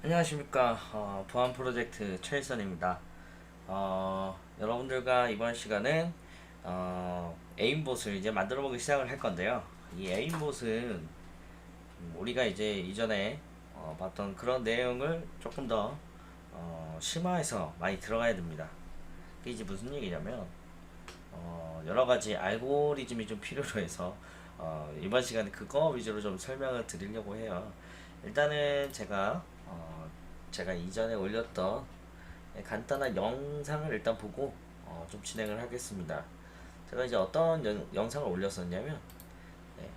안녕하십니까. 보안 프로젝트 최일선입니다. 여러분들과 이번 시간은 에임봇을 이제 만들어 보기 시작을 할 건데요. 이 에임봇은 우리가 이제 이전에 봤던 그런 내용을 조금 더 심화해서 많이 들어가야 됩니다. 그게 이제 무슨 얘기냐면 여러 가지 알고리즘이 좀 필요로 해서 이번 시간에 그거 위주로 좀 설명을 드리려고 해요. 일단은 제가 이전에 올렸던 간단한 영상을 일단 보고 좀 진행을 하겠습니다. 제가 이제 어떤 영상을 올렸었냐면, 네,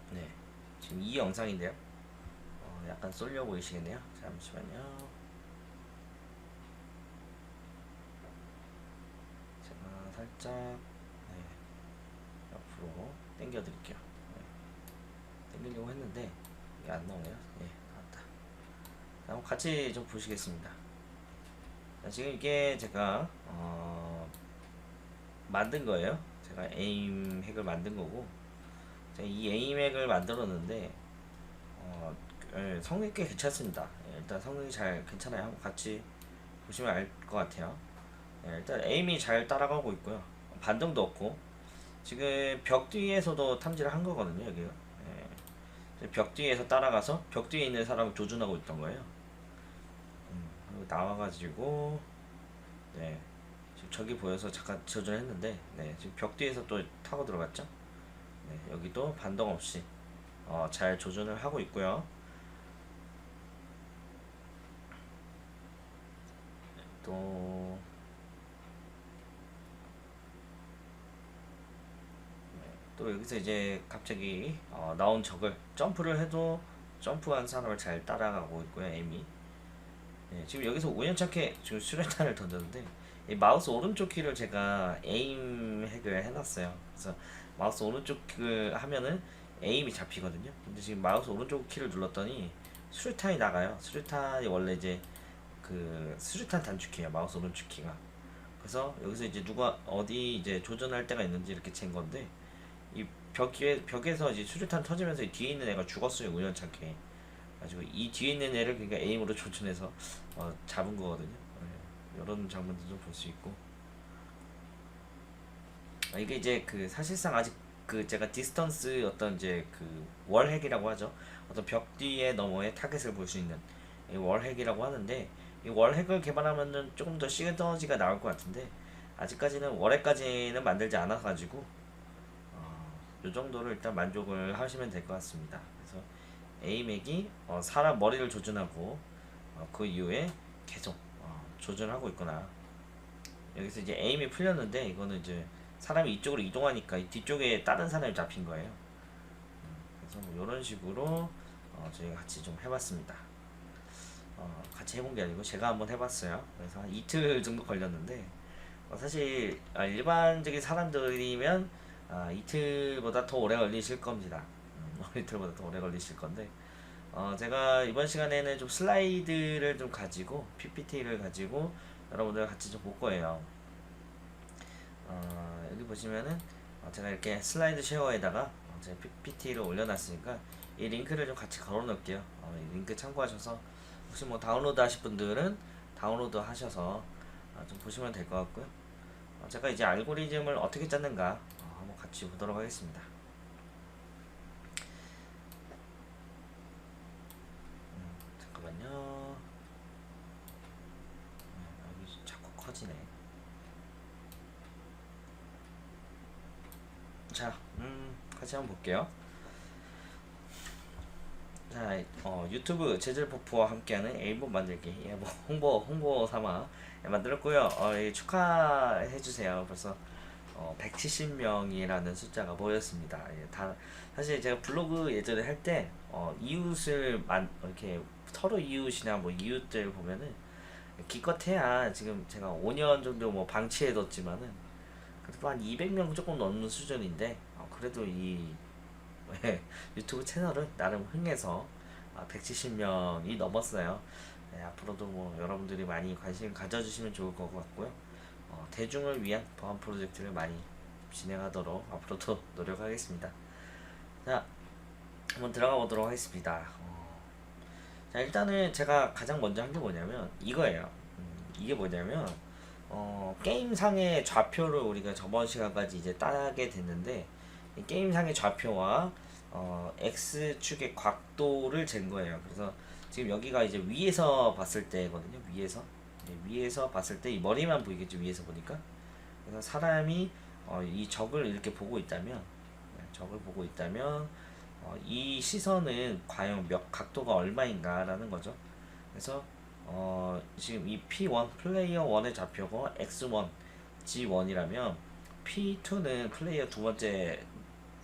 네, 지금 이 영상인데요. 약간 쏠려 보이시겠네요. 잠시만요. 제가 살짝 네, 옆으로 당겨 드릴게요. 네, 당기려고 했는데 이게 안 나오네요. 예, 나왔다. 한번 같이 좀 보시겠습니다. 자, 지금 이게 제가 만든 거예요. 제가 에임 핵을 만든 거고, 제가 이 에임 핵을 만들었는데 성능이 꽤 괜찮습니다. 일단 성능이 잘 괜찮아요. 한번 같이 보시면 알 것 같아요. 일단 에임이 잘 따라가고 있고요. 반동도 없고, 지금 벽 뒤에서도 탐지를 한 거거든요. 여기가 벽 뒤에서 따라가서 벽 뒤에 있는 사람을 조준하고 있던 거예요. 그리고 나와가지고 네, 지금 저기 보여서 잠깐 조준했는데, 네, 지금 벽 뒤에서 또 타고 들어갔죠. 네, 여기도 반동 없이 잘 조준을 하고 있고요. 또, 또 여기서 이제 갑자기 나온 적을 점프를 해도 점프한 사람을 잘 따라가고 있고요, 에임이. 네, 지금 여기서 우연찮게 지금 수류탄을 던졌는데, 이 마우스 오른쪽 키를 제가 에임 핵을 해놨어요. 그래서 마우스 오른쪽 키를 하면은 에임이 잡히거든요. 근데 지금 마우스 오른쪽 키를 눌렀더니 수류탄이 나가요. 수류탄이 원래 이제 그 수류탄 단축키예요, 마우스 오른쪽 키가. 그래서 여기서 이제 누가 어디 이제 조준할 때가 있는지 이렇게 잰 건데, 이 벽에서 이제 수류탄 터지면서 이 뒤에 있는 애가 죽었어요, 우연찮게. 가지고 이 뒤에 있는 애를 그러니까 에임으로 조준해서 잡은 거거든요. 이런 장면도 좀 볼 수 있고, 이게 이제 그 사실상 아직 그 제가 디스턴스 어떤 이제 그 월핵이라고 하죠. 어떤 벽 뒤에 너머에 타겟을 볼 수 있는 이 월핵이라고 하는데, 이 월핵을 개발하면은 조금 더 시너지가 나올 것 같은데, 아직까지는 월핵까지는 만들지 않아 가지고 요 정도로 일단 만족을 하시면 될 것 같습니다. 그래서 에이맥이 사람 머리를 조준하고 그 이후에 계속 조준하고 있구나. 여기서 이제 에임이 풀렸는데, 이거는 이제 사람이 이쪽으로 이동하니까 이 뒤쪽에 다른 사람이 잡힌 거예요. 그래서 뭐 이런 식으로 저희가 같이 좀 해봤습니다. 같이 해본 게 아니고 제가 한번 해봤어요. 그래서 한 이틀 정도 걸렸는데, 사실 일반적인 사람들이면 이틀보다 더 오래 걸리실 겁니다. 이틀보다 더 오래 걸리실 건데, 제가 이번 시간에는 좀 슬라이드를 좀 가지고 PPT를 가지고 여러분들 같이 좀 볼 거예요. 여기 보시면은 제가 이렇게 슬라이드 쉐어에다가 제 PPT를 올려놨으니까 이 링크를 좀 같이 걸어 놓을게요. 이 링크 참고하셔서 혹시 뭐 다운로드 하실 분들은 다운로드 하셔서 좀 보시면 될 것 같고요. 제가 이제 알고리즘을 어떻게 짰는가 한번 같이 보도록 하겠습니다. 잠깐만요. 여기 자꾸 커지네. 자, 같이 한번 볼게요. 자, 유튜브 재질포프와 함께하는 에이본 만들기. 예, 뭐 홍보 삼아 만들었고요. 예, 축하해주세요. 벌써 170명이라는 숫자가 보였습니다. 예, 사실 제가 블로그 예전에 할 때 이렇게 서로 이웃이나 뭐 이웃들 보면은 기껏해야 지금 제가 5년 정도 뭐 방치해뒀지만은 그래도 한 200명 조금 넘는 수준인데, 그래도 이 유튜브 채널은 나름 흥해서 170명이 넘었어요. 네, 앞으로도 뭐 여러분들이 많이 관심 가져주시면 좋을 것 같고요. 대중을 위한 보안 프로젝트를 많이 진행하도록 앞으로도 노력하겠습니다. 자, 한번 들어가 보도록 하겠습니다. 자, 일단은 제가 가장 먼저 한 게 뭐냐면 이거예요. 이게 뭐냐면 게임상의 좌표를 우리가 저번 시간까지 이제 따게 됐는데 이 게임상의 좌표와 X축의 각도를 잰 거예요. 그래서 지금 여기가 이제 위에서 봤을 때거든요. 위에서. 네, 위에서 봤을 때 이 머리만 보이겠죠. 위에서 보니까. 그래서 사람이 이 적을 이렇게 보고 있다면, 네, 적을 보고 있다면 이 시선은 과연 몇 각도가 얼마인가라는 거죠. 그래서 지금 이 P1 플레이어 1의 좌표가 X1, G1이라면 P2는 플레이어 두 번째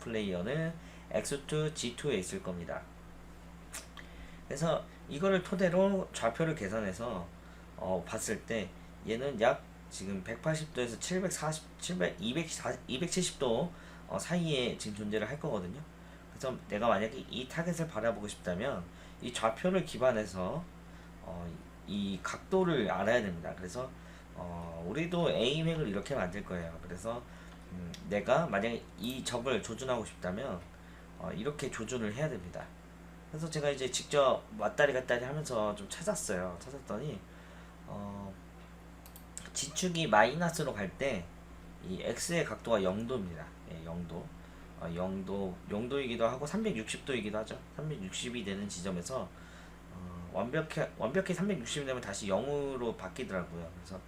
플레이어는 X2, G2에 있을 겁니다. 그래서 이거를 토대로 좌표를 계산해서 봤을 때 얘는 약 지금 180도에서 740, 700, 240, 270도 사이에 지금 존재를 할 거거든요. 그래서 내가 만약에 이 타겟을 바라보고 싶다면 이 좌표를 기반해서 이 각도를 알아야 됩니다. 그래서 우리도 에임핵을 이렇게 만들 거예요. 그래서 내가 만약에 이 적을 조준하고 싶다면 이렇게 조준을 해야 됩니다. 그래서 제가 이제 직접 왔다리 갔다리 하면서 좀 찾았어요. 찾았더니 어, 지축이 마이너스로 갈 때 이 x의 각도가 0도입니다. 예, 0도. 0도이기도 하고 360도이기도 하죠. 360이 되는 지점에서 완벽히 360이 되면 다시 0으로 바뀌더라고요. 그래서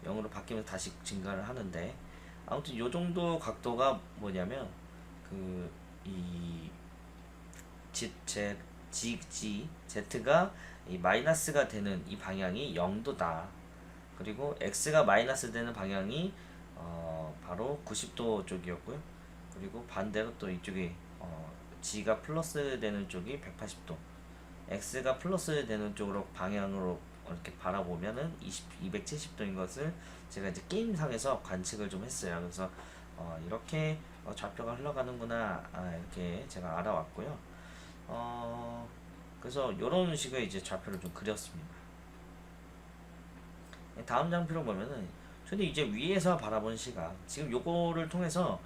0으로 바뀌면서 다시 증가를 하는데 아무튼 요 정도 각도가 뭐냐면 그이 Z가 이 마이너스가 되는 이 방향이 0도다. 그리고 X가 마이너스 되는 방향이 바로 90도 쪽이었고요. 그리고 반대로 또 이쪽이 G가 플러스 되는 쪽이 180도. X가 플러스 되는 쪽으로 방향으로 이렇게 바라보면은 270도인 것을 제가 이제 게임상에서 관측을 좀 했어요. 그래서 이렇게 좌표가 흘러가는구나 이렇게 제가 알아왔고요. 그래서 이런 식의 이제 좌표를 좀 그렸습니다. 다음 장표를 보면은 근데 이제 위에서 바라본 시각 지금 요거를 통해서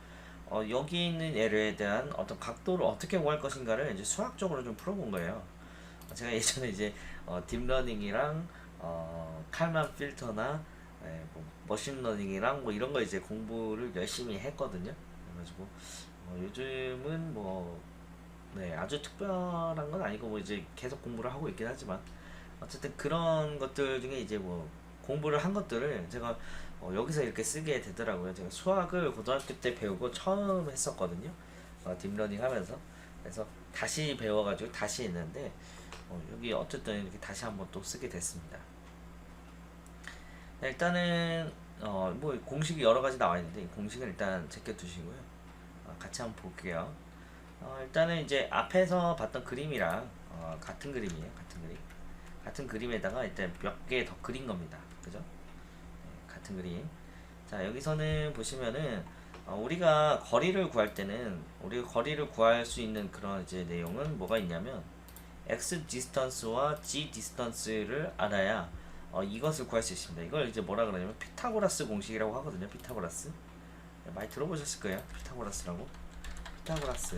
여기 있는 애에 대한 어떤 각도를 어떻게 구할 것인가를 이제 수학적으로 좀 풀어본 거예요. 제가 예전에 이제 딥러닝이랑 칼만 필터나 뭐 머신러닝이랑 뭐 이런 거 이제 공부를 열심히 했거든요. 그래가지고 요즘은 뭐 네, 아주 특별한 건 아니고 뭐 이제 계속 공부를 하고 있긴 하지만 어쨌든 그런 것들 중에 이제 뭐 공부를 한 것들을 제가 여기서 이렇게 쓰게 되더라고요. 제가 수학을 고등학교 때 배우고 처음 했었거든요. 딥러닝 하면서. 그래서 다시 배워가지고 다시 했는데 여기 어쨌든 이렇게 다시 한번 또 쓰게 됐습니다. 네, 일단은 뭐 공식이 여러 가지 나와 있는데 공식은 일단 제껴두시고요. 같이 한번 볼게요. 일단은 이제 앞에서 봤던 그림이랑 같은 그림이에요. 같은 그림에다가 일단 몇 개 더 그린 겁니다. 그죠? 네, 같은 그림. 자, 여기서는 보시면은 우리가 거리를 구할 때는 우리가 거리를 구할 수 있는 그런 이제 내용은 뭐가 있냐면 x 디스턴스와 g 디스턴스를 알아야 이것을 구할 수 있습니다. 이걸 이제 뭐라 그러냐면 피타고라스 공식이라고 하거든요. 피타고라스. 네, 많이 들어보셨을 거예요. 피타고라스라고. 피타고라스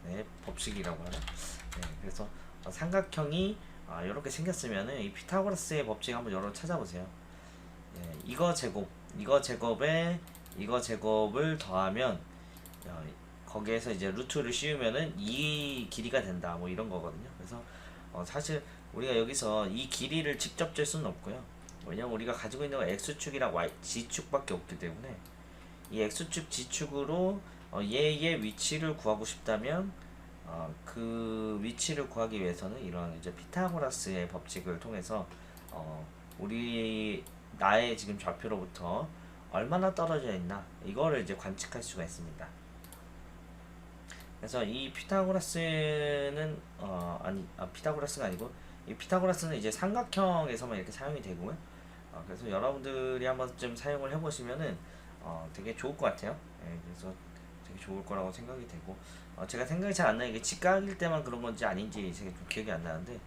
네, 법칙이라고 하죠. 네, 그래서 삼각형이 이렇게 생겼으면은 이 피타고라스의 법칙 한번 여러 찾아보세요. 네, 이거 제곱을 더하면 거기에서 이제 루트를 씌우면은 이 길이가 된다. 뭐 이런 거거든요. 그래서 사실 우리가 여기서 이 길이를 직접 잴 수는 없고요. 왜냐면 우리가 가지고 있는 건 x축이랑 g축밖에 없기 때문에 이 x축 g축으로 얘의 위치를 구하고 싶다면 그 위치를 구하기 위해서는 이런 이제 피타고라스의 법칙을 통해서 우리 나의 지금 좌표로부터 얼마나 떨어져 있나 이거를 이제 관측할 수가 있습니다. 그래서 이 피타고라스는 피타고라스가 아니고 이 피타고라스는 이제 삼각형에서만 이렇게 사용이 되고요. 그래서 여러분들이 한번 좀 사용을 해보시면은 되게 좋을 것 같아요. 예, 그래서 되게 좋을 거라고 생각이 되고 제가 생각이 잘 안 나요. 이게 직각일 때만 그런 건지 아닌지 제가 좀 기억이 안 나는데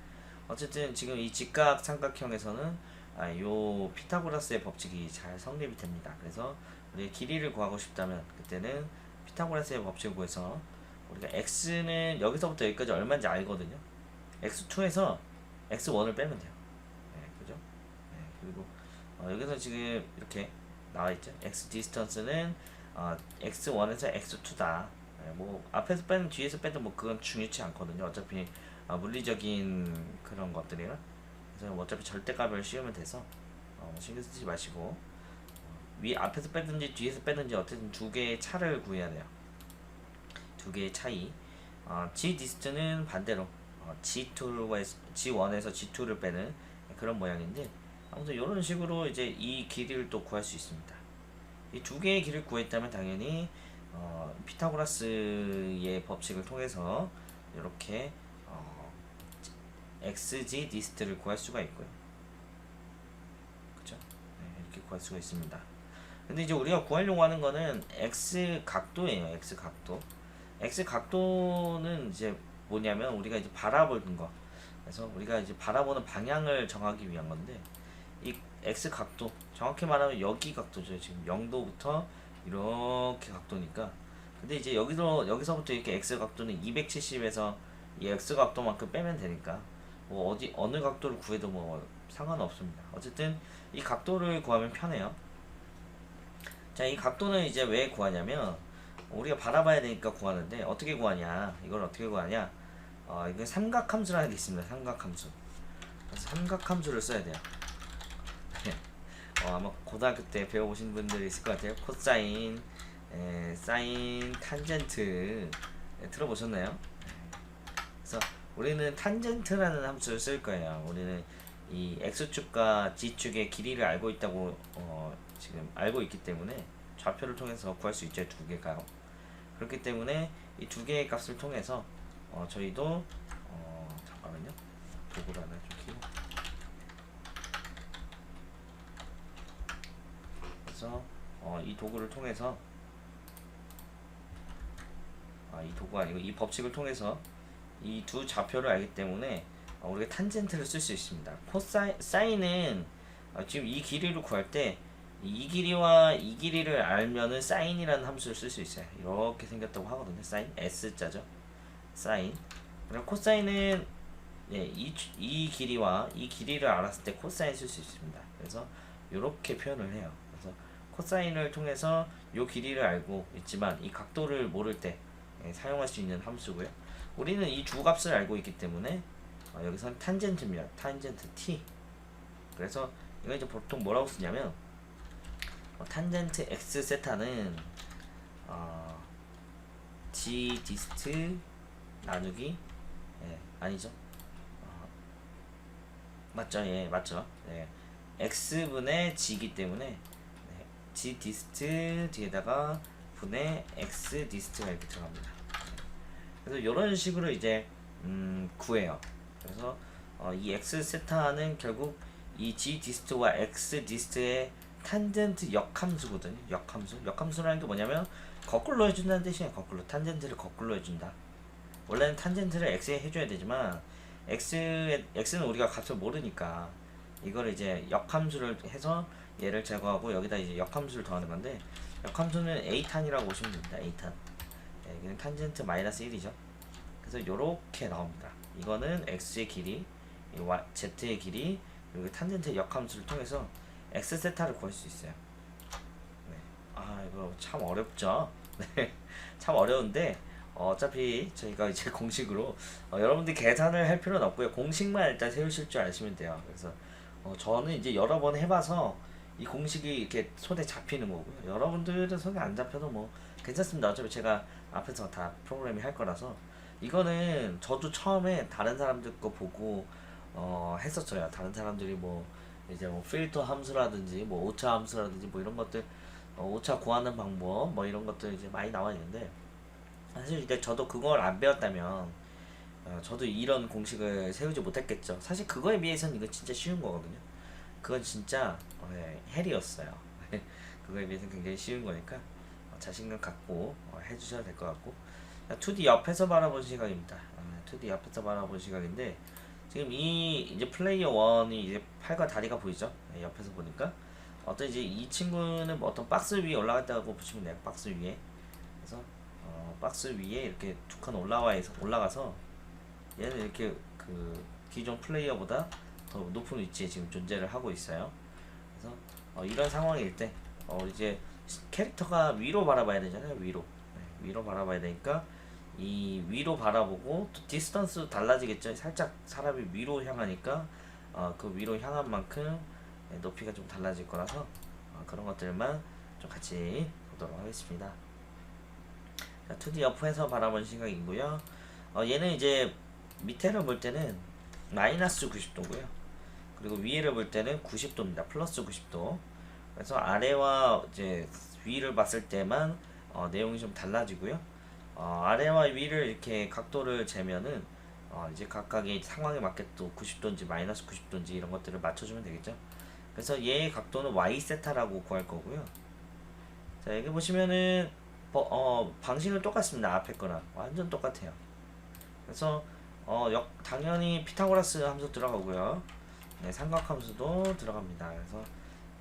어쨌든 지금 이 직각 삼각형에서는 요 피타고라스의 법칙이 잘 성립이 됩니다. 그래서 우리 길이를 구하고 싶다면 그때는 피타고라스의 법칙을 구해서 우리가 x는 여기서부터 여기까지 얼마인지 알거든요. x2에서 x1을 빼면 돼요. 그죠? 그리고 여기서 지금 이렇게 나와있죠. x 디스턴스는 x1에서 x2다. 뭐 앞에서 빼든 뒤에서 빼든 뭐 그건 중요치 않거든요. 어차피 물리적인 그런 것들이라. 그래서 어차피 절대값을 씌우면 돼서 신경 쓰지 마시고 위 앞에서 빼든지 뒤에서 빼든지 어쨌든 두 개의 차를 구해야 돼요. 두 개의 차이. G 디스트는 반대로 G1에서 G2를 빼는 그런 모양인데, 아무튼 이런 식으로 이제 이 길이를 또 구할 수 있습니다. 이 두 개의 길을 구했다면 당연히 피타고라스의 법칙을 통해서 이렇게 XG 디스트를 구할 수가 있고요. 그쵸? 이렇게 구할 수가 있습니다. 근데 이제 우리가 구하려고 하는 거는 X 각도예요. X 각도. X 각도는 이제 뭐냐면 우리가 이제 바라보는 거. 그래서 우리가 이제 바라보는 방향을 정하기 위한 건데, 이 X 각도, 정확히 말하면 여기 각도죠. 지금 0도부터 이렇게 각도니까. 근데 이제 여기서부터 이렇게 X 각도는 270에서 이 X 각도만큼 빼면 되니까 뭐 어느 각도를 구해도 뭐 상관없습니다. 어쨌든 이 각도를 구하면 편해요. 자, 이 각도는 이제 왜 구하냐면 우리가 바라봐야 되니까 구하는데, 어떻게 구하냐? 이걸 어떻게 구하냐? 이건 삼각함수라는 게 있습니다. 삼각함수. 그래서 삼각함수를 써야 돼요. 아마 고등학교 때 배워보신 분들이 있을 것 같아요. 코사인, 사인, 탄젠트 들어보셨나요? 그래서 우리는 탄젠트라는 함수를 쓸 거예요. 우리는 이 x축과 g축의 길이를 알고 있다고 지금 알고 있기 때문에 좌표를 통해서 구할 수 있죠. 두 개가. 그렇기 때문에 이 두 개의 값을 통해서 저희도 잠깐만요. 도구를 하나 좀 키고. 그래서 이 도구를 통해서 이 도구가 아니고 이 법칙을 통해서 이 두 좌표를 알기 때문에 우리가 탄젠트를 쓸 수 있습니다. 사인은 지금 이 길이를 구할 때 이 길이와 이 길이를 알면은 사인이라는 함수를 쓸 수 있어요. 이렇게 생겼다고 하거든요. 사인 S자죠. 사인. 그리고 코사인은 이 길이와 이 길이를 알았을 때 코사인 쓸 수 있습니다. 그래서 이렇게 표현을 해요. 그래서 코사인을 통해서 이 길이를 알고 있지만 이 각도를 모를 때 사용할 수 있는 함수고요. 우리는 이 두 값을 알고 있기 때문에 여기서는 탄젠트입니다. 탄젠트 T. 그래서 이거 이제 보통 뭐라고 쓰냐면 탄젠트 X 세타는 G 디스트 나누기 아니죠? 맞죠? 맞죠? X분의 G이기 때문에 G 디스트 뒤에다가 분의 X 디스트가 이렇게 들어갑니다. 그래서 이런 식으로 이제 구해요. 그래서 이 X 세타는 결국 이 G 디스트와 X 디스트의 탄젠트 역함수거든요. 역함수라는 게 뭐냐면 거꾸로 해준다는 뜻이에요. 거꾸로 탄젠트를 거꾸로 해준다. 원래는 탄젠트를 x에 해줘야 되지만 x는 우리가 값을 모르니까 이걸 이제 역함수를 해서 얘를 제거하고 여기다 이제 역함수를 더하는 건데, 역함수는 a탄이라고 보시면 됩니다. a탄. 여기는 탄젠트 마이너스 1이죠. 그래서 요렇게 나옵니다. 이거는 x의 길이, z의 길이, 그리고 탄젠트 역함수를 통해서 x 세타를 구할 수 있어요. 이거 참 어렵죠. 참 어려운데 어차피 저희가 이제 공식으로 여러분들이 계산을 할 필요는 없고요. 공식만 일단 세우실 줄 아시면 돼요. 그래서 저는 이제 여러 번 해봐서 이 공식이 이렇게 손에 잡히는 거고요. 여러분들은 손에 안 잡혀도 뭐 괜찮습니다. 어차피 제가 앞에서 다 프로그래밍 할 거라서. 이거는 저도 처음에 다른 사람들 거 보고 했었어요. 다른 사람들이 뭐 이제 뭐 필터 함수라든지 뭐 오차 함수라든지 뭐 이런 것들, 오차 구하는 방법 뭐 이런 것들 이제 많이 나와 있는데, 사실 이제 저도 그걸 안 배웠다면 저도 이런 공식을 세우지 못했겠죠. 사실 그거에 비해서는 이거 진짜 쉬운 거거든요. 그건 진짜 헬이었어요. 그거에 비해서는 굉장히 쉬운 거니까 자신감 갖고 해주셔야 될 것 같고. 2D 옆에서 바라본 시각입니다. 2D 옆에서 바라본 시각인데, 지금 이제 플레이어 1이 이제 팔과 다리가 보이죠? 옆에서 보니까 어떤 이제 이 친구는 뭐 어떤 박스 위에 올라갔다고 보시면 돼요. 박스 위에. 그래서 박스 위에 이렇게 두 칸 올라가서 얘는 이렇게 그 기존 플레이어보다 더 높은 위치에 지금 존재를 하고 있어요. 그래서 이런 상황일 때 이제 캐릭터가 위로 바라봐야 되잖아요. 위로 바라봐야 되니까 이 위로 바라보고 또 디스턴스도 달라지겠죠. 살짝 사람이 위로 향하니까 그 위로 향한 만큼 높이가 좀 달라질 거라서 그런 것들만 좀 같이 보도록 하겠습니다. 자, 2D 옆에서 바라본 시각이고요. 얘는 이제 밑에를 볼 때는 마이너스 90도고요. 그리고 위에를 볼 때는 90도입니다. 플러스 90도. 그래서 아래와 이제 위를 봤을 때만 내용이 좀 달라지고요. 아래와 위를 이렇게 각도를 재면은 이제 각각의 상황에 맞게 또 90도인지 마이너스 90도인지 이런 것들을 맞춰주면 되겠죠. 그래서 얘의 각도는 y 세타라고 구할 거고요. 자, 여기 보시면은 방식은 똑같습니다. 앞에 거랑 완전 똑같아요. 그래서 당연히 피타고라스 함수 들어가고요. 네, 삼각함수도 들어갑니다. 그래서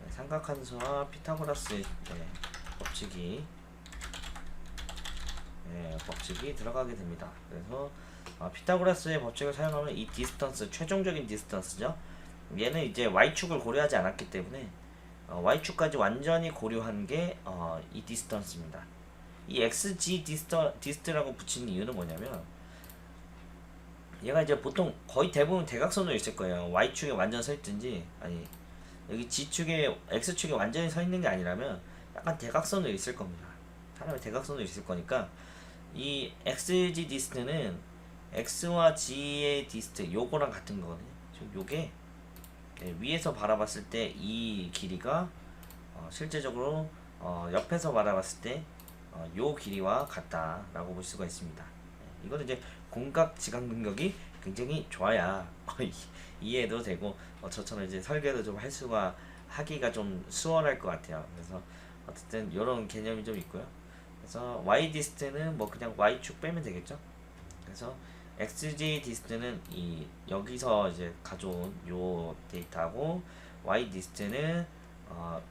네, 삼각함수와 피타고라스 법칙이 법칙이 들어가게 됩니다. 그래서 피타고라스의 법칙을 사용하면 이 디스턴스, 최종적인 디스턴스죠. 얘는 이제 y축을 고려하지 않았기 때문에 y축까지 완전히 고려한 게 이 디스턴스입니다. 이 xg 디스트라고 붙이는 이유는 뭐냐면 얘가 이제 보통 거의 대부분 대각선으로 있을 거예요. y축에 완전 서 있든지 아니 여기 g축에 x축에 완전히 서 있는 게 아니라면 약간 대각선으로 있을 겁니다. 사람이 대각선으로 있을 거니까 이 xg 디스트는 x와 g의 디스트 요거랑 같은 거거든요. 지금 요게 위에서 바라봤을 때 이 길이가 실제적으로 옆에서 바라봤을 때 요 길이와 같다라고 볼 수가 있습니다. 이거는 이제 공각 지각 능력이 굉장히 좋아야 이해도 되고 저처럼 이제 설계도 좀 하기가 좀 수월할 것 같아요. 그래서 어쨌든 이런 개념이 좀 있고요. 그래서 y 디스트는 뭐 그냥 y축 빼면 되겠죠. 그래서 xj 디스트는 이 여기서 이제 가져온 요 데이터하고 y 디스트는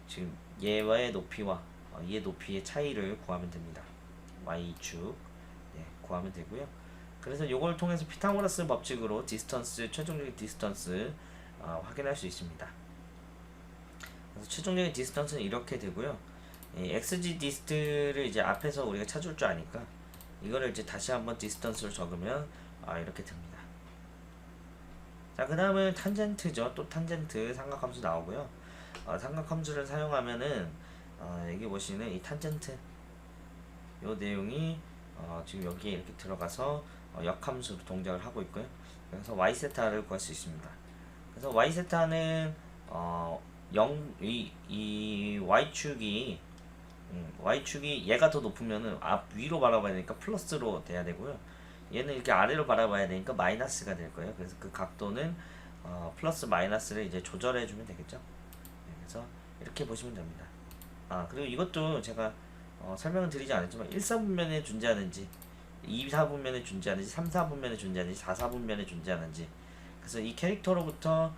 지금 얘와의 높이와 얘 높이의 차이를 구하면 됩니다. y축 구하면 되고요. 그래서 요걸 통해서 피타고라스 법칙으로 디스턴스, 최종적인 디스턴스 확인할 수 있습니다. 그래서 최종적인 디스턴스는 이렇게 되고요. xg 디스트를 이제 앞에서 우리가 찾을 줄 아니까 이거를 이제 다시 한번 디스턴스를 적으면 이렇게 됩니다. 자, 그 다음은 탄젠트죠. 또 탄젠트 삼각함수 나오고요. 삼각함수를 사용하면은 여기 보시는 이 탄젠트 요 내용이 지금 여기에 이렇게 들어가서 역함수로 동작을 하고 있고요. 그래서 y세타를 구할 수 있습니다. 그래서 y세타는 이 y축이 얘가 더 높으면은 위로 바라봐야 되니까 플러스로 돼야 되고요. 얘는 이렇게 아래로 바라봐야 되니까 마이너스가 될 거예요. 그래서 그 각도는 플러스 마이너스를 이제 조절해 주면 되겠죠. 그래서 이렇게 보시면 됩니다. 그리고 이것도 제가 설명을 드리지 않았지만 1사분면에 존재하는지 2사분면에 존재하는지 3사분면에 존재하는지 4사분면에 존재하는지 그래서 이 캐릭터로부터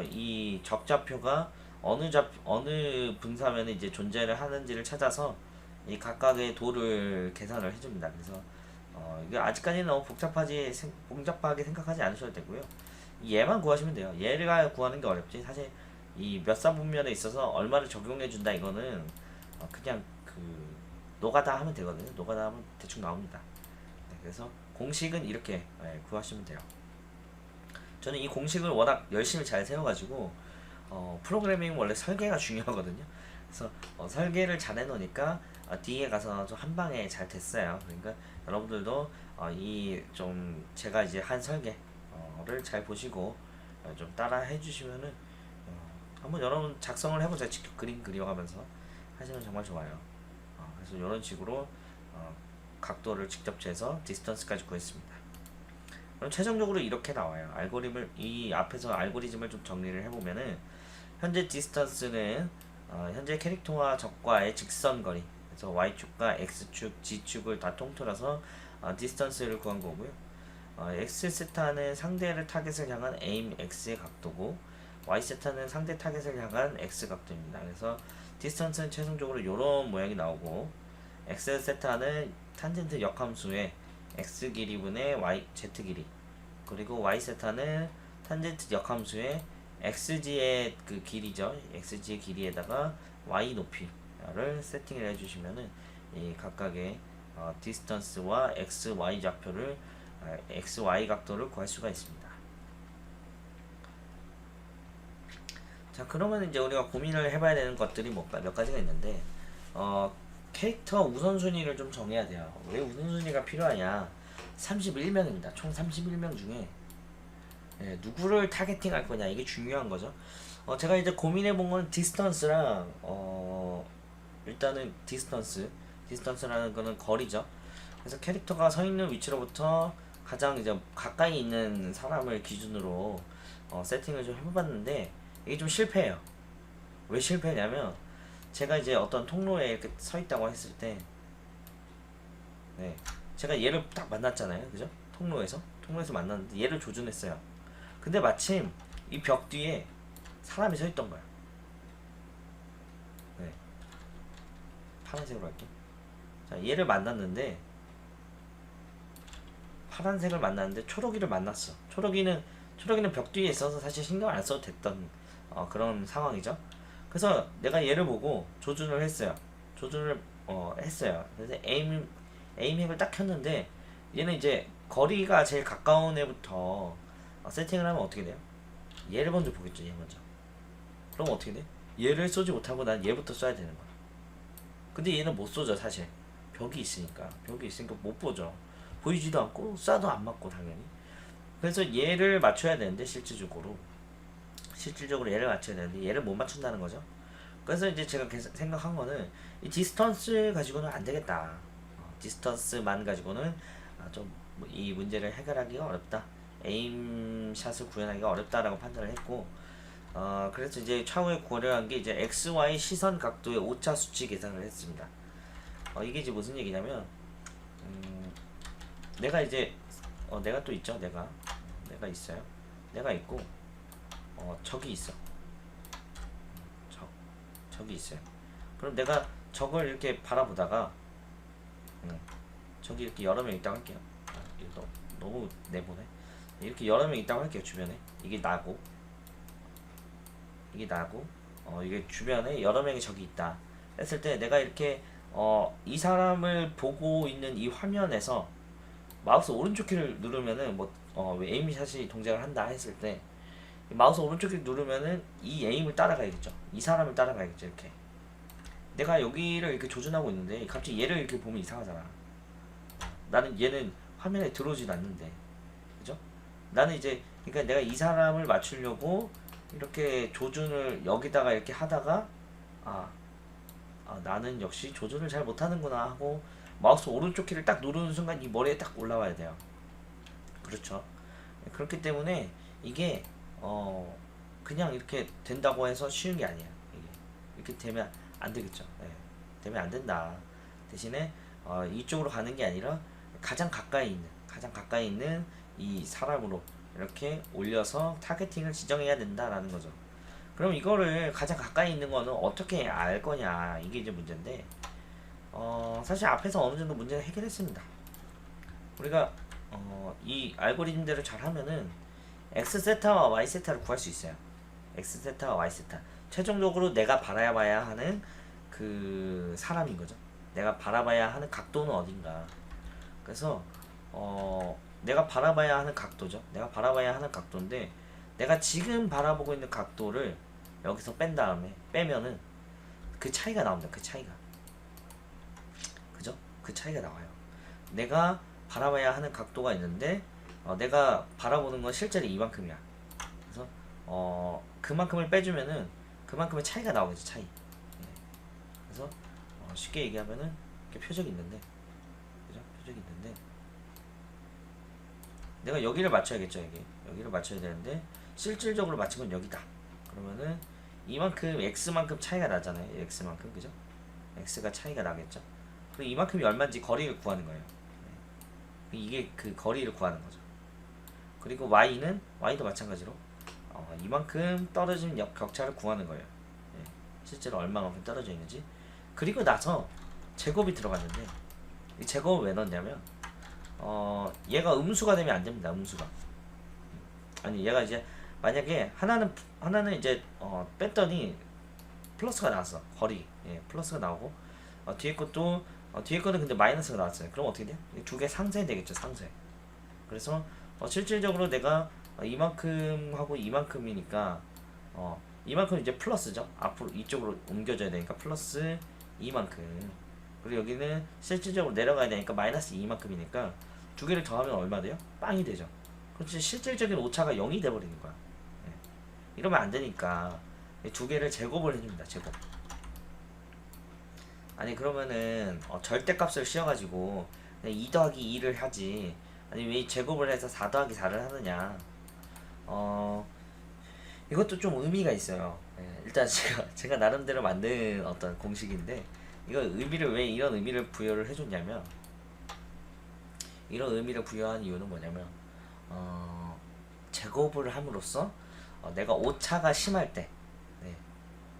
이 적좌표가 어느 분사면에 이제 존재를 하는지를 찾아서 이 각각의 도를 계산을 해줍니다. 그래서 이게 아직까지는 너무 복잡하게 생각하지 않으셔도 되고요. 얘만 구하시면 돼요. 얘가 구하는 게 어렵지. 사실 이 몇 사분면에 있어서 얼마를 적용해 준다 이거는 그냥 그 노가다 하면 되거든요. 노가다 하면 대충 나옵니다. 그래서 공식은 이렇게 구하시면 돼요. 저는 이 공식을 워낙 열심히 잘 세워가지고 프로그래밍 원래 설계가 중요하거든요. 그래서 설계를 잘 해놓으니까 뒤에 가서 좀 한 방에 잘 됐어요. 그러니까 여러분들도 이 좀 제가 이제 한 설계를 잘 보시고 좀 따라 해주시면은 한번 여러분 작성을 해보세요. 직접 그림 그려가면서 하시면 정말 좋아요. 그래서 이런 식으로 각도를 직접 재서 디스턴스까지 구했습니다. 그럼 최종적으로 이렇게 나와요. 이 앞에서 알고리즘을 좀 정리를 해보면은 현재 디스턴스는 현재 캐릭터와 적과의 직선거리 그래서 y축과 x축, g축을 다 통틀어서 디스턴스를 구한 거고요. x세타는 상대를 타겟을 향한 aim x의 각도고 y세타는 상대 타겟을 향한 x 각도입니다. 그래서 디스턴스는 최종적으로 이런 모양이 나오고 x세타는 탄젠트 역함수의 x 길이분의 y z 길이, 그리고 y 세타는 탄젠트 역함수의 xg의 그 길이죠. xg의 길이에다가 y 높이를 세팅을 해주시면은 이 각각의 디스턴스와 x, y 좌표를 x, y 각도를 구할 수가 있습니다. 자, 그러면 이제 우리가 고민을 해봐야 되는 것들이 몇 가지가 있는데, 캐릭터 우선순위를 좀 정해야 돼요. 왜 우선순위가 필요하냐? 31명입니다. 총 31명 중에 누구를 타겟팅 할 거냐, 이게 중요한 거죠. 제가 이제 고민해 본 건 디스턴스랑 일단은 디스턴스라는 거는 거리죠. 그래서 캐릭터가 서 있는 위치로부터 가장 이제 가까이 있는 사람을 기준으로 세팅을 좀 해봤는데 이게 좀 실패해요. 왜 실패냐면 제가 이제 어떤 통로에 이렇게 서 있다고 했을 때, 네, 제가 얘를 딱 만났잖아요, 그죠? 통로에서 만났는데 얘를 조준했어요. 근데 마침 이 벽 뒤에 사람이 서 있던 거야. 네, 파란색으로 할게. 자, 얘를 만났는데 파란색을 만났는데 초록이를 만났어. 초록이는 벽 뒤에 있어서 사실 신경 안 써도 됐던 그런 상황이죠. 그래서 내가 얘를 보고 조준을 했어요. 했어요. 그래서 에임 핵을 딱 켰는데 얘는 이제 거리가 제일 가까운 애부터 세팅을 하면 어떻게 돼요? 얘를 먼저 보겠죠. 얘 먼저. 그럼 어떻게 돼? 얘를 쏘지 못하고 난 얘부터 쏴야 되는 거야. 근데 얘는 못 쏘죠, 사실. 벽이 있으니까 못 보죠. 보이지도 않고 쏴도 안 맞고 당연히. 그래서 얘를 맞춰야 되는데 실질적으로 얘를 맞춰야 되는데 얘를 못 맞춘다는 거죠. 그래서 이제 제가 생각한 거는 이 디스턴스 가지고는 안 되겠다. 디스턴스만 가지고는 좀 이 문제를 해결하기가 어렵다. 에임샷을 구현하기가 어렵다라고 판단을 했고, 그래서 이제 차후에 고려한 게 이제 XY 시선 각도의 오차 수치 계산을 했습니다. 이게 이제 무슨 얘기냐면, 내가 이제 내가 또 있죠. 내가 있어요. 내가 있고 적이 있어. 적이 있어요. 그럼 내가 적을 이렇게 바라보다가 적이 이렇게 여러 명 있다고 할게요. 이거 너무 내보내. 이렇게 여러 명 있다고 할게요. 주변에 이게 나고 이게 주변에 여러 명의 적이 있다 했을 때 내가 이렇게 이 사람을 보고 있는 이 화면에서 마우스 오른쪽 키를 누르면은 에임샷이 동작을 한다 했을 때 마우스 오른쪽 키 누르면은 이 에임을 따라가야겠죠. 이 사람을 따라가야겠죠. 이렇게 내가 여기를 이렇게 조준하고 있는데 갑자기 얘를 이렇게 보면 이상하잖아. 나는 얘는 화면에 들어오지도 않는데, 그죠? 나는 이제 그러니까 내가 이 사람을 맞추려고 이렇게 조준을 여기다가 이렇게 하다가 나는 역시 조준을 잘 못하는구나 하고 마우스 오른쪽 키를 딱 누르는 순간 이 머리에 딱 올라와야 돼요. 그렇죠. 그렇기 때문에 이게 그냥 이렇게 된다고 해서 쉬운 게 아니야. 이게 이렇게 되면 안 되겠죠. 네. 되면 안 된다. 대신에 이쪽으로 가는 게 아니라 가장 가까이 있는 이 사람으로 이렇게 올려서 타겟팅을 지정해야 된다라는 거죠. 그럼 이거를 가장 가까이 있는 거는 어떻게 알 거냐, 이게 이제 문제인데, 사실 앞에서 어느 정도 문제를 해결했습니다. 우리가 이 알고리즘대로 잘 하면은 x 세타와 y 세타를 구할 수 있어요. x 세타와 y 세타. 최종적으로 내가 바라봐야 하는 그 사람인 거죠. 내가 바라봐야 하는 각도는 어딘가. 그래서 내가 바라봐야 하는 각도죠. 내가 바라봐야 하는 각도인데 내가 지금 바라보고 있는 각도를 여기서 빼면은 그 차이가 나옵니다. 그 차이가. 그죠? 그 차이가 나와요. 내가 바라봐야 하는 각도가 있는데 내가 바라보는 건 실제로 이만큼이야. 그래서 그만큼을 빼주면은 그만큼의 차이가 나오겠죠. 차이. 네. 그래서 쉽게 얘기하면은 이렇게 표적이 있는데, 그죠? 표적이 있는데 내가 여기를 맞춰야겠죠. 여기를 맞춰야 되는데 실질적으로 맞춘 건 여기다. 그러면은 이만큼 x만큼 차이가 나잖아요. x만큼, 그죠? x가 차이가 나겠죠. 그리고 이만큼이 얼마인지 거리를 구하는 거예요. 네. 이게 그 거리를 구하는 거죠. 그리고 y도 마찬가지로 이만큼 떨어진 격차를 구하는 거예요. 네. 실제로 얼마만큼 떨어져 있는지. 그리고 나서 제곱이 들어갔는데 이 제곱을 왜 넣냐면 얘가 음수가 되면 안 됩니다. 음수가. 아니 얘가 이제 만약에 하나는 이제 뺐더니 플러스가 나왔어. 거리. 예, 플러스가 나오고 뒤에 거는 근데 마이너스가 나왔어요. 그럼 어떻게 돼? 두 개 상쇄 되겠죠. 상쇄. 그래서 실질적으로 내가 이만큼 하고 이만큼이니까 이만큼 이제 플러스죠. 앞으로 이쪽으로 옮겨져야 되니까 플러스 이만큼. 그리고 여기는 실질적으로 내려가야 되니까 마이너스 이만큼이니까 두 개를 더하면 얼마 돼요? 빵이 되죠. 그렇지 실질적인 오차가 0이 돼버리는 거야. 예. 이러면 안 되니까 이 두 개를 제곱을 해줍니다. 제곱. 아니 그러면은 절대값을 씌워가지고 그냥 2 더하기 2를 하지. 아니 왜 제곱을 해서 4 더하기 4를 하느냐. 이것도 좀 의미가 있어요. 예, 일단 제가 나름대로 만든 어떤 공식인데 이거 의미를 왜 이런 의미를 부여를 해줬냐면 이런 의미를 부여한 이유는 뭐냐면 제곱을 함으로써 내가 오차가 심할 때 네.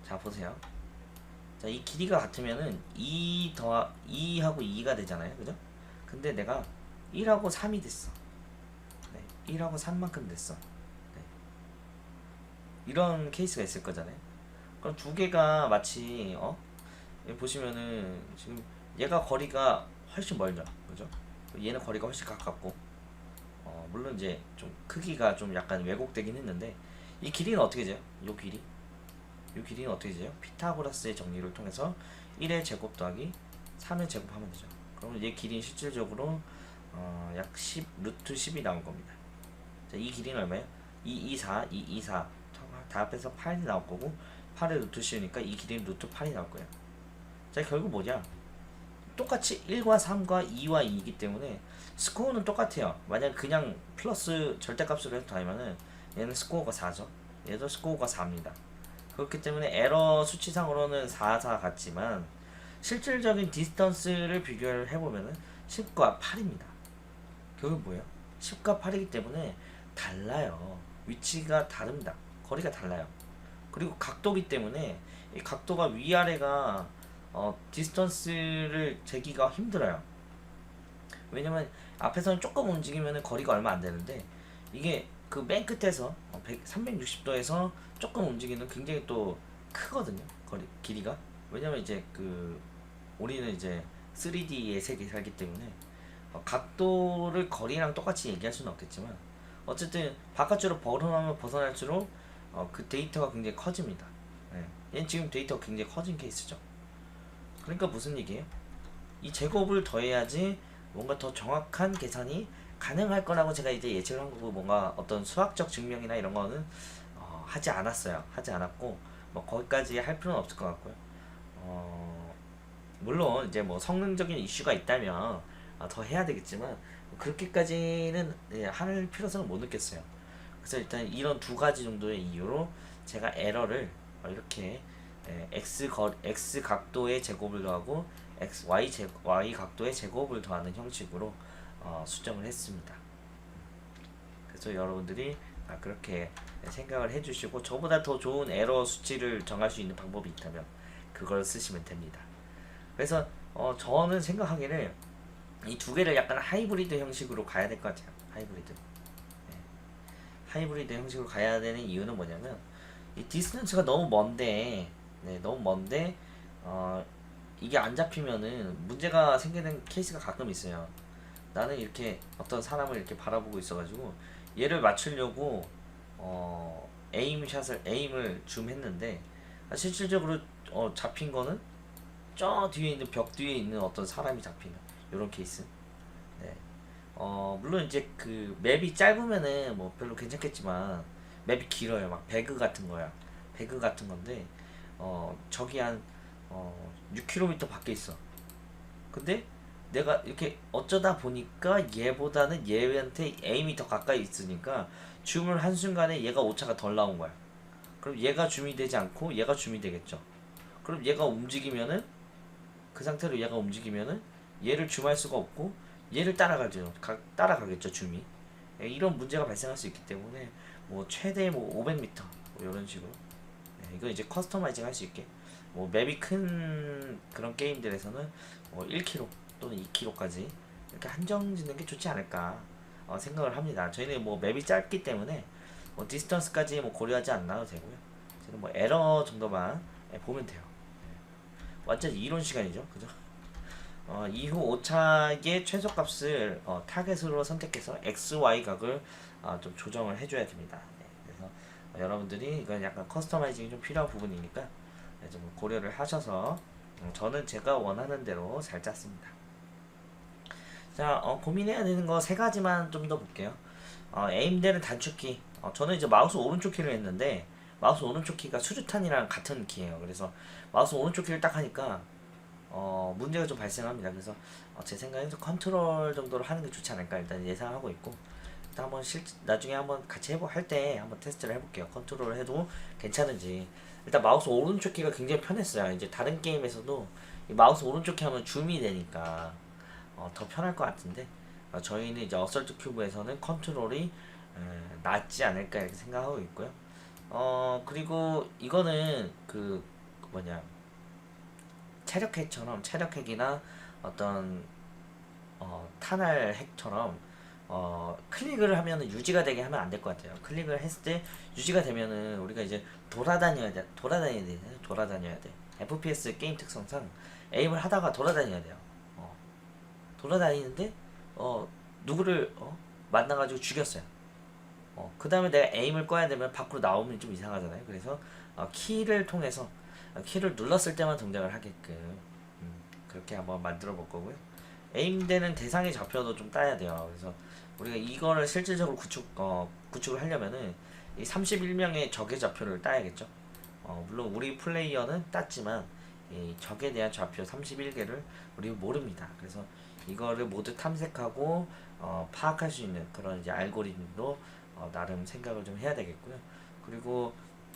자 보세요. 자, 이 길이가 같으면은 2하고 2가 되잖아요. 그죠? 근데 내가 1하고 3이 됐어. 네, 1하고 3만큼 됐어. 네. 이런 케이스가 있을 거잖아요. 그럼 두 개가 마치 여기 보시면은 지금 얘가 거리가 훨씬 멀죠. 그죠? 얘는 거리가 훨씬 가깝고 물론 이제 좀 크기가 좀 약간 왜곡되긴 했는데 이 길이는 어떻게 돼요? 이 길이는 어떻게 되죠? 피타고라스의 정리를 통해서 1의 제곱 더하기 3의 제곱하면 되죠. 그러면 얘 길이는 실질적으로 약 10, 루트 10이 나올 겁니다. 자, 이 길이는 얼마예요? 224, 224 다 합해서 8이 나올 거고 8의 루트 10이니까 이 길이는 루트 8이 나올 거예요. 자, 결국 뭐냐? 똑같이 1과 3과 2와 2이기 때문에 스코어는 똑같아요. 만약 그냥 플러스 절대값으로 해서 더하면은 얘는 스코어가 4죠. 얘도 스코어가 4입니다. 그렇기 때문에 에러 수치상으로는 4, 4 같지만 실질적인 디스턴스를 비교를 해보면은 10과 8입니다. 결국 뭐예요? 10과 8이기 때문에 달라요. 위치가 다릅니다. 거리가 달라요. 그리고 각도기 때문에 이 각도가 위아래가 디스턴스를 재기가 힘들어요. 왜냐면 앞에서는 조금 움직이면 거리가 얼마 안 되는데 이게 그 맨 끝에서 360도에서 조금 움직이는 굉장히 또 크거든요. 길이가. 왜냐면 이제 우리는 이제 3D의 세계에 살기 때문에 각도를 거리랑 똑같이 얘기할 수는 없겠지만 어쨌든 바깥으로 벗어나면 벗어날수록 그 데이터가 굉장히 커집니다. 예. 얘는 지금 데이터가 굉장히 커진 케이스죠. 그러니까 무슨 얘기예요? 이 제곱을 더해야지 뭔가 더 정확한 계산이 가능할 거라고 제가 이제 예측을 한 거고 뭔가 어떤 수학적 증명이나 이런 거는 하지 않았어요. 하지 않았고 뭐 거기까지 할 필요는 없을 것 같고요. 물론 이제 뭐 성능적인 이슈가 있다면 더 해야 되겠지만 그렇게까지는 할 필요성을 못 느꼈어요. 그래서 일단 이런 두 가지 정도의 이유로 제가 에러를 이렇게 x 각도의 제곱을 더하고 y 각도의 제곱을 더하는 형식으로 수정을 했습니다. 그래서 여러분들이 그렇게 생각을 해주시고 저보다 더 좋은 에러 수치를 정할 수 있는 방법이 있다면 그걸 쓰시면 됩니다. 그래서 저는 생각하기를 이 두 개를 약간 하이브리드 형식으로 가야 될 것 같아요. 하이브리드. 네. 하이브리드 형식으로 가야 되는 이유는 뭐냐면 이 디스턴스가 너무 먼데 너무 먼데 이게 안 잡히면은 문제가 생기는 케이스가 가끔 있어요. 나는 이렇게 어떤 사람을 이렇게 바라보고 있어가지고 얘를 맞추려고 에임을 줌 했는데 실질적으로 잡힌 거는 저 뒤에 있는 벽 뒤에 있는 어떤 사람이 잡히는 이런 케이스. 네. 물론 이제 그 맵이 짧으면은 뭐 별로 괜찮겠지만 맵이 길어요. 막 배그 같은 거야. 배그 같은 건데 저기 한 6km 밖에 있어. 근데 내가 이렇게 어쩌다 보니까 얘보다는 얘한테 에임이 더 가까이 있으니까 줌을 한순간에 얘가 오차가 덜 나온 거야. 그럼 얘가 줌이 되지 않고 얘가 줌이 되겠죠. 그럼 얘가 움직이면은 그 상태로 얘가 움직이면은 얘를 줌할 수가 없고 얘를 따라가겠죠 줌이. 이런 문제가 발생할 수 있기 때문에 뭐 최대 뭐 500m 뭐 이런 식으로 이거 이제 커스터마이징 할 수 있게 뭐 맵이 큰 그런 게임들에서는 뭐 1km 또는 2km까지 이렇게 한정 짓는 게 좋지 않을까 생각을 합니다. 저희는 뭐 맵이 짧기 때문에 뭐 디스턴스까지 뭐 고려하지 않아도 되고요. 저는 뭐 에러 정도만 보면 돼요. 완전 이론 시간이죠, 그죠? 이후 오차의 최소값을 타겟으로 선택해서 x, y 각을 좀 조정을 해줘야 됩니다. 네, 그래서 여러분들이 이건 약간 커스터마이징이 좀 필요한 부분이니까 좀 고려를 하셔서 저는 제가 원하는 대로 잘 짰습니다. 자, 고민해야 되는 거 세 가지만 좀 더 볼게요. 에임되는 단축키. 저는 이제 마우스 오른쪽 키를 했는데 마우스 오른쪽 키가 수류탄이랑 같은 키예요. 그래서 마우스 오른쪽 키를 딱 하니까 문제가 좀 발생합니다. 그래서 제 생각에는 컨트롤 정도로 하는 게 좋지 않을까 일단 예상하고 있고, 일단 한번 나중에 한번 같이 할 때 한번 테스트를 해볼게요. 컨트롤을 해도 괜찮은지. 일단 마우스 오른쪽 키가 굉장히 편했어요. 이제 다른 게임에서도 이 마우스 오른쪽 키 하면 줌이 되니까 더 편할 것 같은데, 저희는 이제 어설트 큐브에서는 컨트롤이 낫지 않을까 이렇게 생각하고 있고요. 그리고 이거는 그 뭐냐, 체력핵처럼 체력핵이나 어떤 탄알 핵처럼 클릭을 하면은 유지가 되게 하면 안 될 것 같아요. 클릭을 했을 때 유지가 되면은 우리가 이제 돌아다녀야 되잖아요. 돌아다녀야 돼. FPS 게임 특성상 에임을 하다가 돌아다녀야 돼요. 돌아다니는데 누구를 만나가지고 죽였어요. 그 다음에 내가 에임을 꺼야 되면 밖으로 나오면 좀 이상하잖아요. 그래서 키를 통해서 키를 눌렀을 때만 동작을 하게끔 그렇게 한번 만들어 볼 거고요. 에임되는 대상의 좌표도 좀 따야 돼요. 그래서 우리가 이거를 실질적으로 구축을 하려면은 이 31명의 적의 좌표를 따야겠죠. 물론 우리 플레이어는 땄지만 이 적에 대한 좌표 31개를 우리 모릅니다. 그래서 이거를 모두 탐색하고 파악할 수 있는 그런 이제 알고리즘도 나름 생각을 좀 해야 되겠고요. 그리고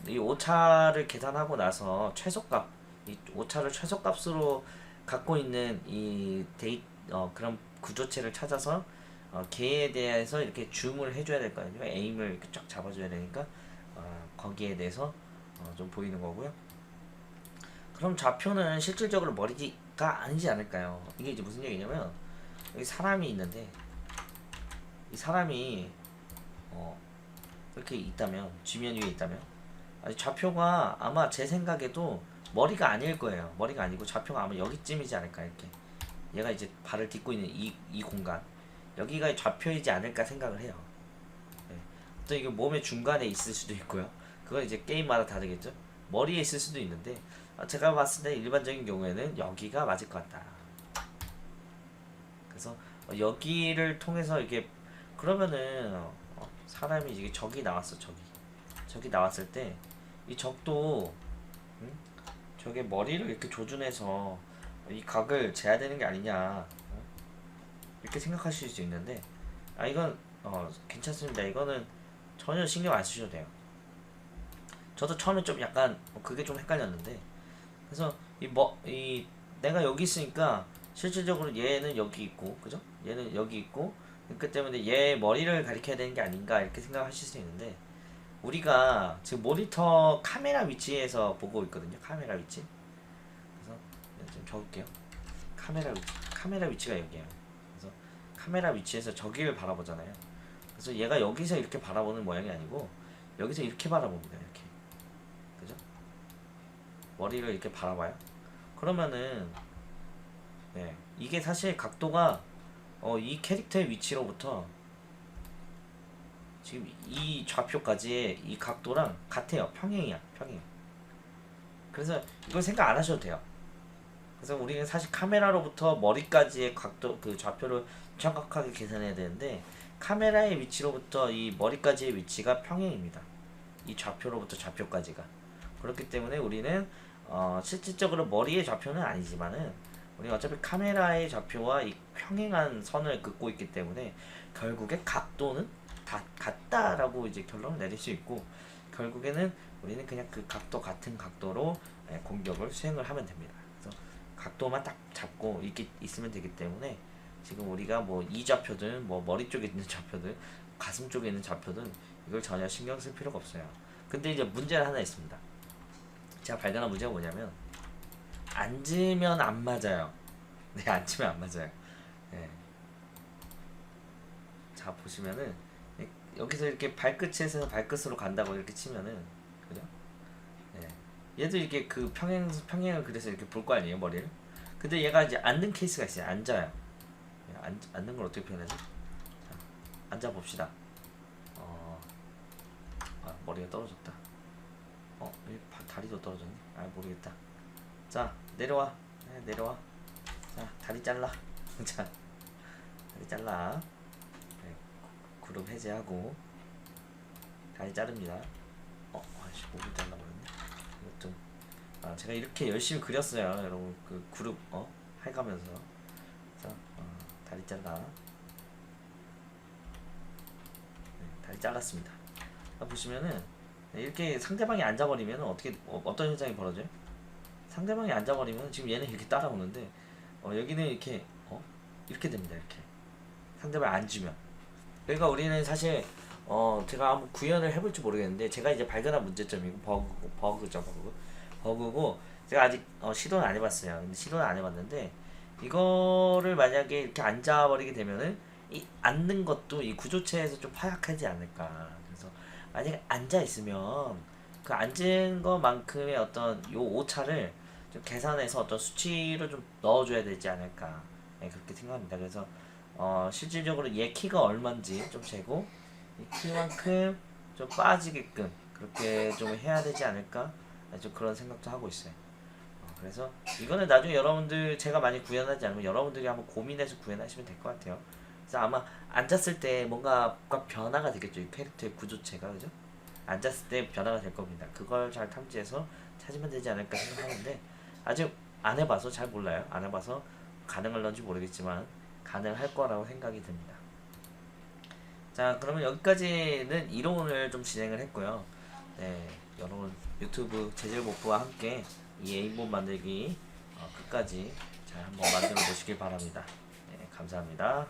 이 오차를 계산하고 나서 최소값, 이 오차를 최소값으로 갖고 있는 이 그런 구조체를 찾아서 걔에 대해서 이렇게 줌을 해줘야 될 거 아니에요. 에임을 이렇게 쫙 잡아줘야 되니까 거기에 대해서 좀 보이는 거고요. 그럼 좌표는 실질적으로 머리가 아니지 않을까요? 이게 이제 무슨 얘기냐면, 여기 사람이 있는데 이 사람이 이렇게 있다면, 지면 위에 있다면 좌표가 아마 제 생각에도 머리가 아닐 거예요. 머리가 아니고 좌표가 아마 여기쯤이지 않을까. 이렇게 얘가 이제 발을 딛고 있는 이 공간, 여기가 좌표이지 않을까 생각을 해요. 네. 또 이게 몸의 중간에 있을 수도 있고요. 그건 이제 게임마다 다르겠죠. 머리에 있을 수도 있는데 제가 봤을 때 일반적인 경우에는 여기가 맞을 것 같다. 그래서 여기를 통해서 이게, 그러면은 사람이 이게 적이 나왔어. 적이 나왔을 때 이 적도 저게 머리를 이렇게 조준해서 이 각을 재야 되는 게 아니냐 이렇게 생각하실 수 있는데, 이건 괜찮습니다. 이거는 전혀 신경 안 쓰셔도 돼요. 저도 처음에 좀 약간 그게 좀 헷갈렸는데, 그래서 이 내가 여기 있으니까 실질적으로 얘는 여기 있고, 그죠? 얘는 여기 있고, 그렇기 때문에 얘 머리를 가리켜야 되는 게 아닌가 이렇게 생각하실 수 있는데, 우리가 지금 모니터 카메라 위치에서 보고 있거든요. 카메라 위치. 그래서 좀 적을게요. 카메라 위치가 여기에요. 그래서 카메라 위치에서 저기를 바라보잖아요. 그래서 얘가 여기서 이렇게 바라보는 모양이 아니고 여기서 이렇게 바라봅니다. 이렇게. 그죠? 머리를 이렇게 바라봐요. 그러면은 네, 이게 사실 각도가 이 캐릭터의 위치로부터 지금 이 좌표까지의 이 각도랑 같아요. 평행이야. 평행. 그래서 이걸 생각 안 하셔도 돼요. 그래서 우리는 사실 카메라로부터 머리까지의 각도, 그 좌표를 정확하게 계산해야 되는데, 카메라의 위치로부터 이 머리까지의 위치가 평행입니다. 이 좌표로부터 좌표까지가. 그렇기 때문에 우리는 실질적으로 머리의 좌표는 아니지만은 우리가 어차피 카메라의 좌표와 이 평행한 선을 긋고 있기 때문에 결국에 각도는 다 같다라고 이제 결론을 내릴 수 있고, 결국에는 우리는 그냥 그 각도 같은 각도로 공격을 수행을 하면 됩니다. 그래서 각도만 딱 잡고 있으면 되기 때문에 지금 우리가 뭐 이 좌표든 뭐 머리 쪽에 있는 좌표든 가슴 쪽에 있는 좌표든 이걸 전혀 신경 쓸 필요가 없어요. 근데 이제 문제가 하나 있습니다. 제가 발견한 문제가 뭐냐면, 앉으면 안 맞아요. 네, 앉히면 안 맞아요. 네. 자, 보시면은 여기서 이렇게 발끝에서 발끝으로 간다고 이렇게 치면은, 그죠? 네. 얘도 이렇게 그 평행을 그래서 이렇게 볼 거 아니에요, 머리를. 근데 얘가 이제 앉는 케이스가 있어요. 앉아요. 앉는 걸 어떻게 표현하지? 자, 앉아 봅시다. 머리가 떨어졌다. 다리도 떨어졌네. 모르겠다. 자, 내려와. 네, 내려와. 자, 다리 잘라. 자, 다리 잘라. 네, 그룹 해제하고 다리 자릅니다. 아이씨, 목을 잘라버렸네. 이것 좀. 제가 이렇게 열심히 그렸어요, 여러분. 그 그룹 해가면서. 자, 다리 잘라. 네, 다리 잘랐습니다. 보시면은 이렇게 상대방이 앉아버리면 어떤 현상이 벌어져요? 상대방이 앉아버리면 지금 얘는 이렇게 따라오는데 여기는 이렇게 이렇게 됩니다. 이렇게 상대방이 앉으면. 그러니까 우리는 사실 제가 한번 구현을 해볼지 모르겠는데 제가 이제 발견한 문제점이고 버그고 제가 아직 시도는 안 해봤어요. 근데 시도는 안 해봤는데 이거를 만약에 이렇게 앉아버리게 되면은 이 앉는 것도 이 구조체에서 좀 파악하지 않을까. 그래서 만약에 앉아 있으면 그 앉은 것만큼의 어떤 요 오차를 좀 계산해서 어떤 수치를 좀 넣어줘야 되지 않을까. 네, 그렇게 생각합니다. 그래서 실질적으로 얘 키가 얼마인지 좀 재고 이 키만큼 좀 빠지게끔 그렇게 좀 해야 되지 않을까. 좀 그런 생각도 하고 있어요. 그래서 이거는 나중에 여러분들 제가 많이 구현하지 않으면 여러분들이 한번 고민해서 구현하시면 될 것 같아요. 그래서 아마 앉았을 때 뭔가 변화가 되겠죠. 이 캐릭터의 구조체가, 그죠? 앉았을 때 변화가 될 겁니다. 그걸 잘 탐지해서 찾으면 되지 않을까 생각하는데 아직 안 해봐서 잘 몰라요. 안 해봐서 가능할런지 모르겠지만 가능할 거라고 생각이 듭니다. 자, 그러면 여기까지는 이론을 좀 진행을 했고요. 네, 여러분 유튜브 재질복부와 함께 이 A본 만들기 끝까지 잘 한번 만들어 보시길 바랍니다. 네, 감사합니다.